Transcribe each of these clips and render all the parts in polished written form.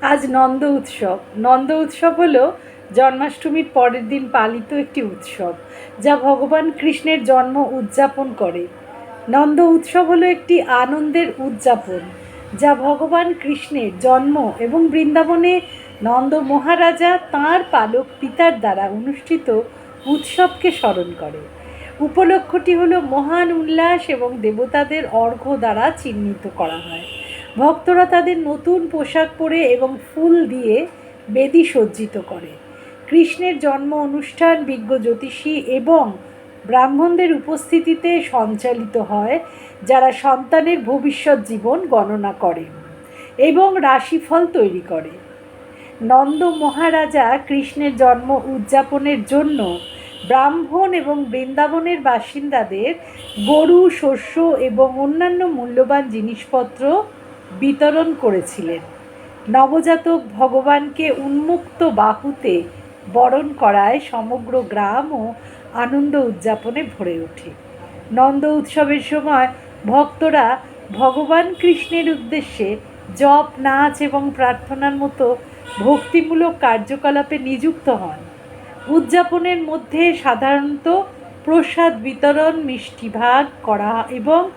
আজ নন্দ উৎসব। নন্দ উৎসব হলো জন্মাষ্টমীর পরের দিন পালিত একটি উৎসব, যা ভগবান কৃষ্ণের জন্ম উদযাপন করে। নন্দ উৎসব হলো একটি আনন্দের উদযাপন, যা ভগবান কৃষ্ণের জন্ম এবং বৃন্দাবনে নন্দ মহারাজা তাঁর পালক পিতার দ্বারা অনুষ্ঠিত উৎসবকে স্মরণ করে। উপলক্ষটি হলো মহান উল্লাস এবং দেবতাদের অর্ঘ্য দ্বারা চিহ্নিত করা হয়। ভক্তরা তাদের নতুন পোশাক পরে এবং ফুল দিয়ে বেদি সজ্জিত করে। কৃষ্ণের জন্ম অনুষ্ঠান বিজ্ঞ জ্যোতিষী এবং ব্রাহ্মণদের উপস্থিতিতে সঞ্চালিত হয়, যারা সন্তানের ভবিষ্যৎ জীবন গণনা করেন এবং রাশিফল তৈরি করে। নন্দ মহারাজা কৃষ্ণের জন্ম উদযাপনের জন্য ব্রাহ্মণ এবং বৃন্দাবনের বাসিন্দাদের গরু, শস্য এবং অন্যান্য মূল্যবান জিনিসপত্র বিতরণ করেছিলেন। নবজাতক ভগবানকে উন্মুক্ত বাহুতে বরণ করায় সমগ্র গ্রামও আনন্দ উদযাপনে ভরে ওঠে। নন্দ উৎসবের সময় ভক্তরা ভগবান কৃষ্ণের উদ্দেশ্যে জপ, নাচ এবং প্রার্থনার মতো ভক্তিমূলক কার্যকলাপে নিযুক্ত হন। উদযাপনের মধ্যে সাধারণত প্রসাদ বিতরণ, মিষ্টি ভাগ করা এবং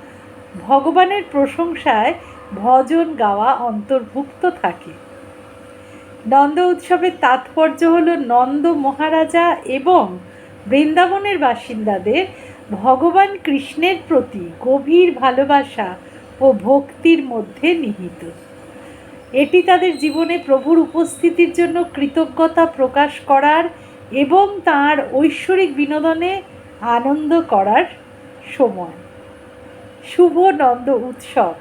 ভগবানের প্রশংসায় ভজন গাওয়া অন্তর্ভুক্ত থাকে। নন্দ উৎসবের তাৎপর্য হল নন্দ মহারাজা এবং বৃন্দাবনের বাসিন্দাদের ভগবান কৃষ্ণের প্রতি গভীর ভালোবাসা ও ভক্তির মধ্যে নিহিত। এটি তাদের জীবনে প্রভুর উপস্থিতির জন্য কৃতজ্ঞতা প্রকাশ করার এবং তাঁর ঐশ্বরিক বিনোদনে আনন্দ করার সময়। শুভ নন্দ উৎসব।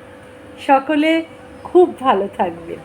সকলে খুব ভালো থাকবেন।